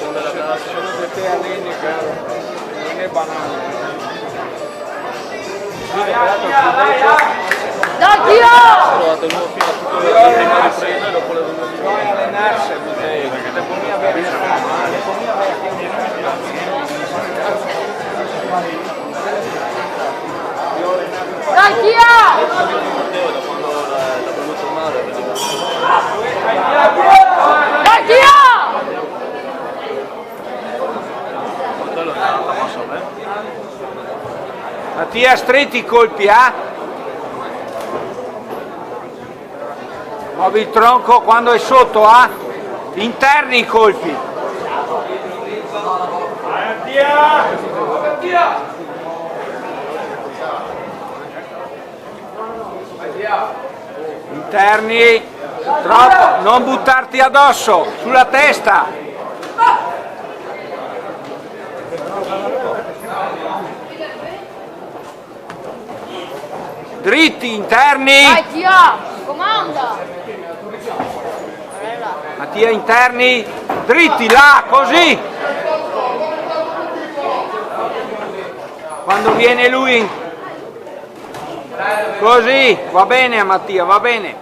Se te alleni, non è banale. Dai, Dio! Trovato il nuovo fino a tutto il prima ripresa e dopo la seconda. Bisogna allenarsi, perché l'economia vera Dai, Dio! Da quando l'ha voluto male. Dai, Dio! Quello è andata mossa a me. Mattia, stretti i colpi, Muovi il tronco quando è sotto, interni i colpi. Interni, troppo, non buttarti addosso, sulla testa. Dritti, interni. Dai, Dio! Comanda! Mattia, interni, dritti, là, così. Quando viene lui, così, va bene Mattia, va bene.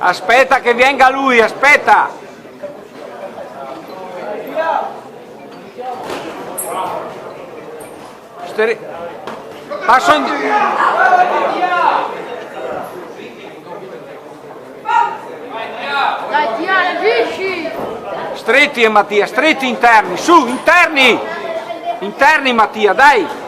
Aspetta che venga lui, aspetta. Passo in... Dai, Dio, reagisci! Stretti Mattia, stretti interni, su, interni! Interni Mattia, dai!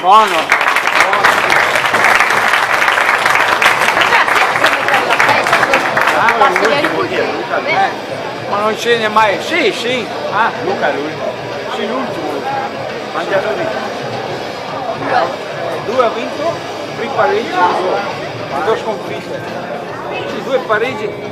Buono. Ma non ce n'è mai. Sì, sì. Luca è lui. Sì, l'ultimo. Mangiato lì. 2 ha vinto, 3 pareggi, 2 sconfitte. Sì, 2 pareggi.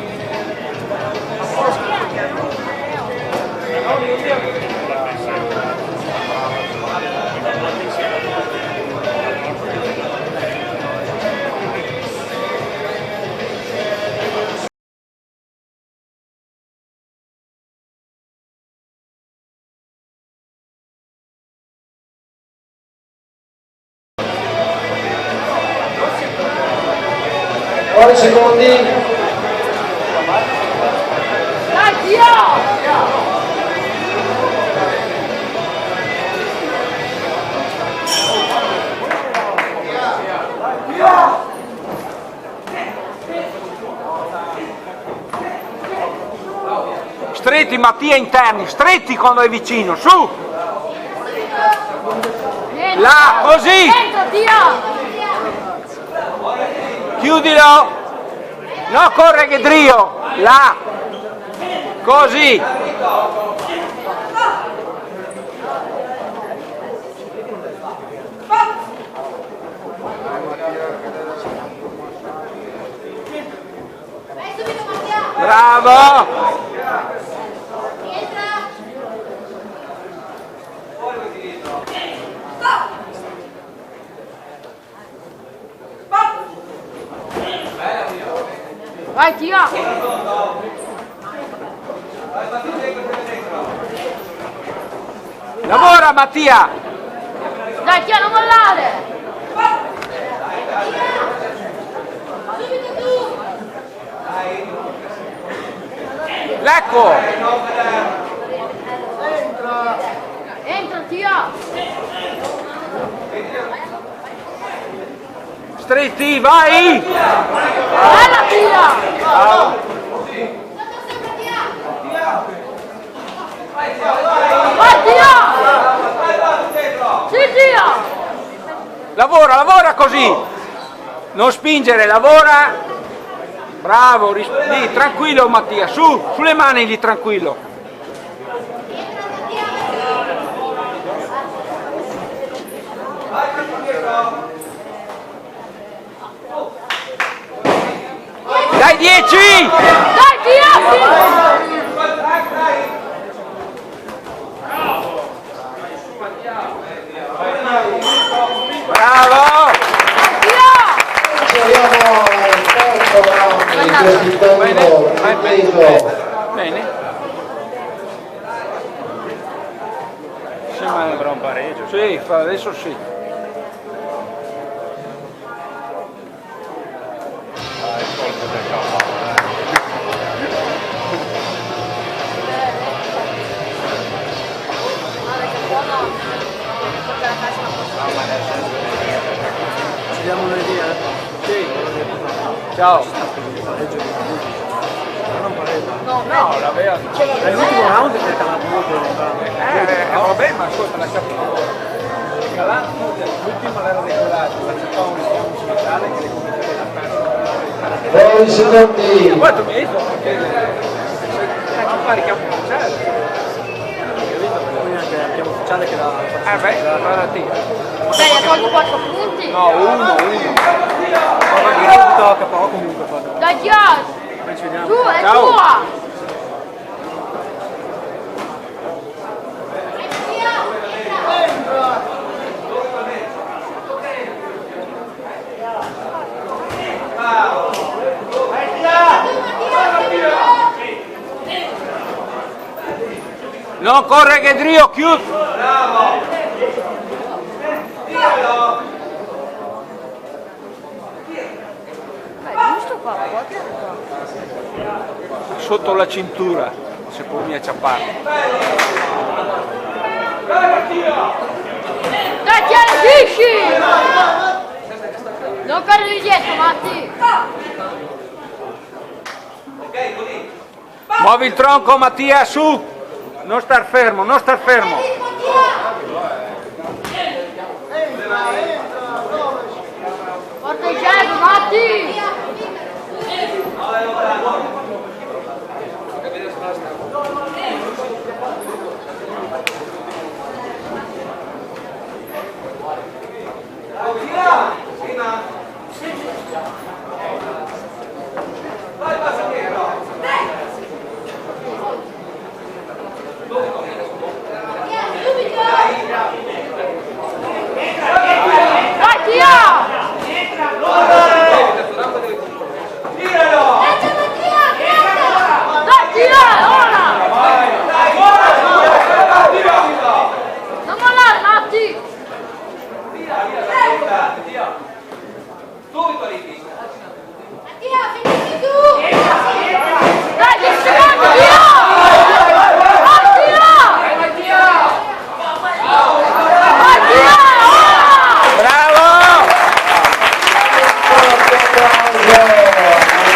Buoni secondi. Dai, Dio! Stretti Mattia, interni, stretti quando è vicino, su! Là, così! Entra, Dio! Chiudilo! No, corre che Drio! Là! Così! Bravo! Vai, Dio! Lavora Mattia! Dai, Dio, non mollare! Ecco! Entra, Dio! Stretti, vai! Bella, Dio! Bravo. così, non spingere, lavora, bravo, lì, tranquillo Mattia, sulle mani lì, tranquillo. Dai 10! Dai, tira! Bravo! Siamo al terzo round di questo incontro ripeto. Bene. Sembra un pareggio. Sì, adesso sì. Il colpo del cavallo. Ci diamo un'idea? Sì. Ciao. No, l'aveva. È l'ultimo round che è calato molto lontano. Vabbè, ma ascolta, lascia l'ultimo l'era regolare, faceva un richiamo speciale che le cominciava da perso. 9 secondi. Poi tu mi hai detto perché faccio fare richiamo speciale. Quindi anche abbiamo ufficiale che la Beh, la tira. Dai, ha tolto 4 punti. No, uno. tocca però comunque fa. Dai, tira! Poi ci vediamo. Tu, è Ciao. tua! Non corre che Drio, chiuso. Giusto qua, Sotto la cintura, se può mi acciappare. Dai, reagisci! Non corri dietro, Matti! Muovi il tronco Mattia, su! Non star fermo, non star fermo! Porta il cervo, Matti! Dai, tira! Dai, tira, ora! Non mollare, Matti! Dai, 10 secondi, tira! Vai, tira! Vai, tira, ora! Bravo!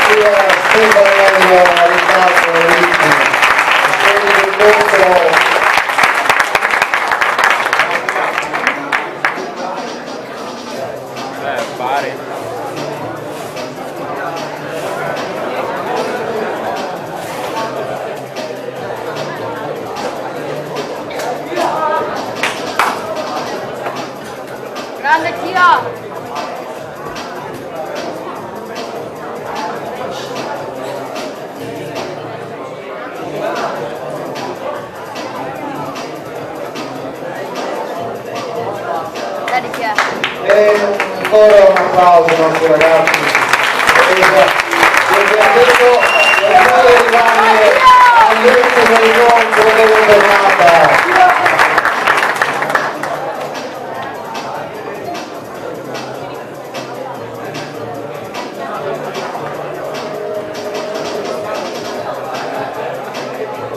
Mattia Stefanello, Riccardo Ricci. Incontro Pare. Grande, tira! Dai, tira! e ancora un applauso ai nostri ragazzi. Come abbiamo detto, per noi rimane all'ultimo incontro della giornata.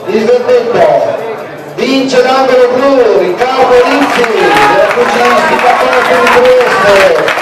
Il verdetto vince l'angolo blu Riccardo Rizzi della Cucinistica Forza di Trieste.